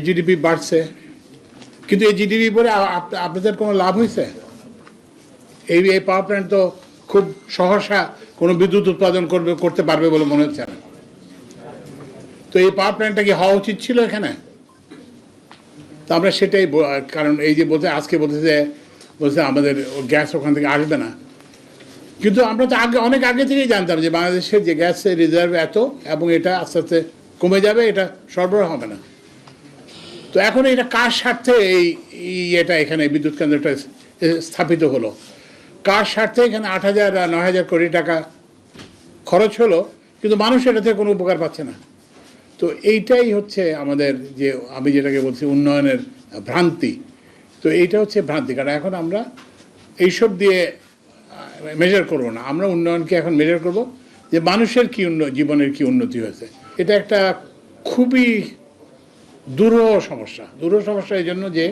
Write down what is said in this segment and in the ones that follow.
GDP বাড়ছে, কিন্তু এই জিডিপি পরে আপনাদের কোনো লাভ হয়েছে? এই এই পাওয়ার প্ল্যান্ট তো খুব সহসা কোনো বিদ্যুৎ উৎপাদন করতে পারবে বলে মনে হচ্ছে না। তো এই পাওয়ার প্ল্যান্টটা কি হওয়া উচিত ছিল এখানে? তো আমরা সেটাই, কারণ এই যে বলতে আজকে বলছে আমাদের গ্যাস ওখান থেকে আসবে না, কিন্তু আমরা তো অনেক আগে থেকেই জানতাম যে বাংলাদেশের যে গ্যাসের রিজার্ভ এত, এবং এটা আস্তে আস্তে কমে যাবে, এটা সরবরাহ হবে না। তো এখন এটা কার স্বার্থে এটা এখানে বিদ্যুৎ কেন্দ্রটা স্থাপিত হলো? কার স্বার্থে এখানে 8,000 আর 9,000 কোটি টাকা খরচ হলো, কিন্তু মানুষ এটা থেকে কোনো উপকার পাচ্ছে না। তো এইটাই হচ্ছে আমাদের যে, আমি যেটাকে বলছি উন্নয়নের ভ্রান্তি। তো এইটা হচ্ছে ভ্রান্তি, কারণ এখন আমরা এইসব দিয়ে মেজার করবো না। আমরা উন্নয়নকে এখন মেজার করব যে মানুষের কি জীবনের কি উন্নতি হয়েছে। এটা একটা খুবই দুরূহ সমস্যা এই জন্য যে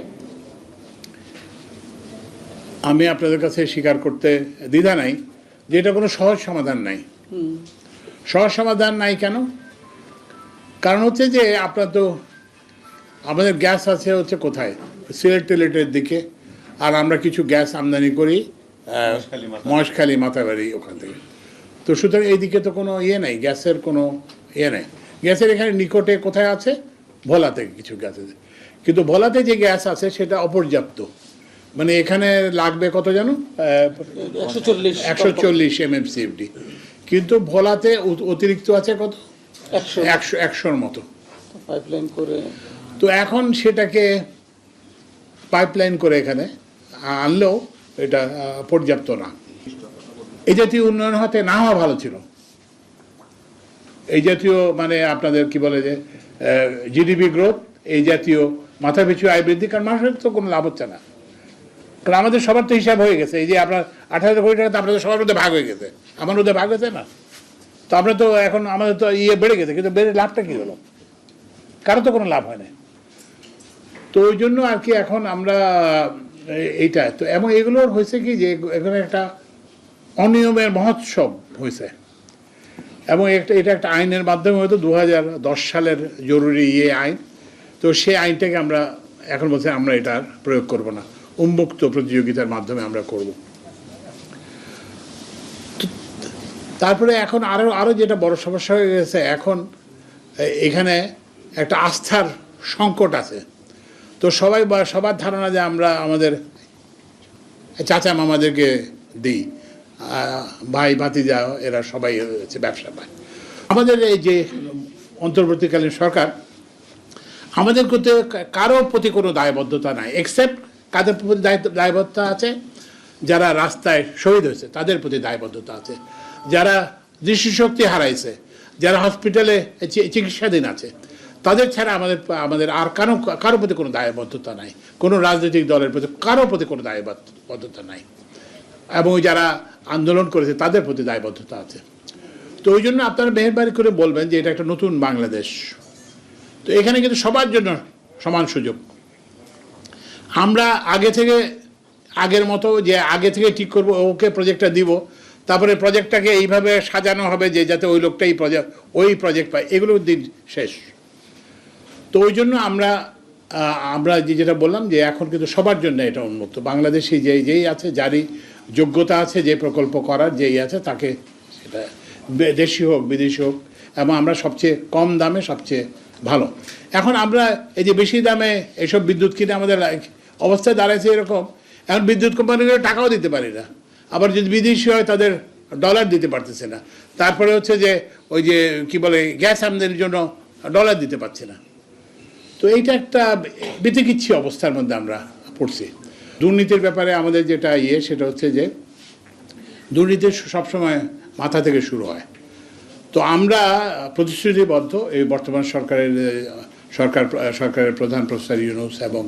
আমি আপনাদের কাছে স্বীকার করতে দ্বিধা নাই যে এটা কোনো সহজ সমাধান নাই। সহজ সমাধান নাই কেন? কারণ হচ্ছে যে আপনার তো আমাদের গ্যাস আছে হচ্ছে কোথায়, সিলেট টিলেটের দিকে, আর আমরা কিছু গ্যাস আমদানি করি মহেশখালী মাতাবাড়ি ওখান থেকে। তো সুতরাং এইদিকে তো কোনো নাই, গ্যাসের কোনো নেই। গ্যাসের এখানে নিকটে কোথায় আছে? ভোলাতে কিছু গ্যাস আছে, কিন্তু ভোলাতে যে গ্যাস আছে সেটা অপর্যাপ্ত। মানে এখানে লাগবে কত জানো, 140 MMCFD, কিন্তু ভোলাতে অতিরিক্ত আছে কত, 100-র মতো পাইপলাইন করে। তো এখন সেটাকে পাইপলাইন করে এখানে আনলেও এটা পর্যাপ্ত না। এই জাতীয় উন্নয়ন হতে না হওয়া ভালো ছিল। এই জাতীয় মানে আপনাদের কি বলে যে জিডিপি গ্রোথ, এই জাতীয় মাথাপিছু আয় বৃদ্ধি, কারণ মানুষের তো কোনো লাভ হচ্ছে না। কারণ আমাদের সবার তো হিসাব হয়ে গেছে, এই যে আপনার 18,000 কোটি টাকা তো আপনাদের সবার মধ্যে ভাগ হয়ে গেছে, আমার মধ্যে ভাগ হয়েছে না। তো আমরা তো এখন আমাদের তো বেড়ে গেছে, কিন্তু বেড়ে লাভটা কী হলো? কারো তো কোনো লাভ হয় না। তো ওই জন্য আর কি এখন আমরা এইটা তো, এবং এগুলোর হয়েছে কি যে এখানে একটা অনিয়মের মহোৎসব হয়েছে, এবং এটা একটা আইনের মাধ্যমে হয়তো 2010 সালের জরুরি আইন। তো সেই আইনটাকে আমরা এখন বলছি আমরা এটার প্রয়োগ করব না, উন্মুক্ত প্রতিযোগিতার মাধ্যমে আমরা করব। তারপরে এখন আরও যেটা বড় সমস্যা হয়ে গেছে, এখন এখানে একটা আস্থার সংকট আছে। তো সবার ধারণা যে আমরা আমাদের চাচা মামাদেরকে দিই, ভাই ভাতিজা এরা সবাই হচ্ছে ব্যবসা পায়। আমাদের এই যে অন্তর্বর্তীকালীন সরকার, আমাদের করতে কারো প্রতি কোনো দায়বদ্ধতা নাই, এক্সেপ্ট কাদের প্রতি দায়বদ্ধতা আছে? যারা রাস্তায় শহীদ হয়েছে তাদের প্রতি দায়বদ্ধতা আছে, যারা দৃষ্টিশক্তি হারাইছে, যারা হসপিটালে চিকিৎসাধীন আছে, তাদের ছাড়া আমাদের আর কারো প্রতি কোনো দায়বদ্ধতা নাই। কোনো রাজনৈতিক দলের প্রতি কারো প্রতি কোনো দায়বদ্ধতা নাই, এবং যারা আন্দোলন করেছে তাদের প্রতি দায়বদ্ধতা আছে। তো ওই জন্য আপনারা মেহেরবানি করে বলবেন যে এটা একটা নতুন বাংলাদেশ। তো এখানে কিন্তু সবার জন্য সমান সুযোগ। আমরা আগের মতো যে আগে থেকে ঠিক করবো, ওকে প্রজেক্টটা দিব, তারপরে প্রজেক্টটাকে এইভাবে সাজানো হবে যে যাতে ওই লোকটাই ওই প্রজেক্ট পায়, এগুলোর দিন শেষ। তো ওই জন্য আমরা যেটা বললাম যে এখন কিন্তু সবার জন্য এটা উন্মুক্ত। বাংলাদেশি যেই আছে, যারই যোগ্যতা আছে, যে প্রকল্প করার যেই আছে, তাকে সেটা দেশি হোক বিদেশি হোক, এবং আমরা সবচেয়ে কম দামে সবচেয়ে ভালো। এখন আমরা এই যে বেশি দামে এসব বিদ্যুৎ কিনে আমাদের অবস্থায় দাঁড়াইছে এরকম, এখন বিদ্যুৎ কোম্পানিগুলো টাকাও দিতে পারি না, আবার যদি বিদেশি হয় তাদের ডলার দিতে পারতেছে না, তারপরে হচ্ছে যে ওই যে কি বলে গ্যাস আমদানির জন্য ডলার দিতে পারছে না। তো এইটা একটা বিতিকিচ্ছি অবস্থার মধ্যে আমরা পড়ছি। দুর্নীতির ব্যাপারে আমাদের যেটা সেটা হচ্ছে যে দুর্নীতি সবসময় মাথা থেকে শুরু হয়। তো আমরা প্রতিশ্রুতিবদ্ধ, এই বর্তমান সরকারের প্রধান প্রফেসর ইউনূস এবং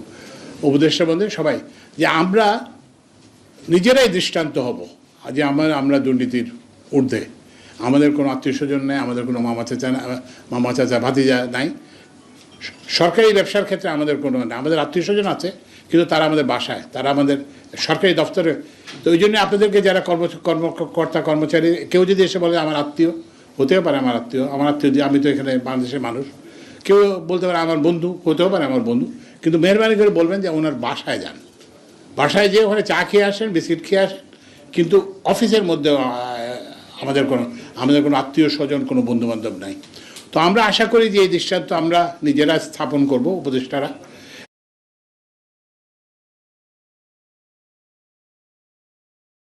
উপদেষ্টা বন্ধু সবাই, যে আমরা নিজেরাই দৃষ্টান্ত হব যে আমরা দুর্নীতির ঊর্ধ্বে। আমাদের কোনো আত্মীয় স্বজন নেই, আমাদের কোনো মামা চাচা ভাতিজা নাই। সরকারি ব্যবসার ক্ষেত্রে আমাদের কোনো না, আমাদের আত্মীয় স্বজন আছে, কিন্তু তারা আমাদের বাসায়, তারা আমাদের সরকারি দপ্তরে। তো ওই জন্য আপনাদেরকে যারা কর্মকর্তা কর্মচারী, কেউ যদি এসে বলে আমার আত্মীয়, হতেও পারে আমার আত্মীয়, আমি তো এখানে বাংলাদেশের মানুষ, কেউ বলতে পারে আমার বন্ধু, হতেও পারে আমার বন্ধু, কিন্তু মেহরবানি করে বলবেন যে ওনার বাসায় যান, বাসায় যেয়ে ওখানে চা খেয়ে আসেন, বিস্কিট খেয়ে আসেন, কিন্তু অফিসের মধ্যে আমাদের কোনো আত্মীয় স্বজন, কোনো বন্ধুবান্ধব নাই। তো আমরা আশা করি যে এই দৃষ্টান্ত আমরা নিজেরা স্থাপন করব, উপদেষ্টারা,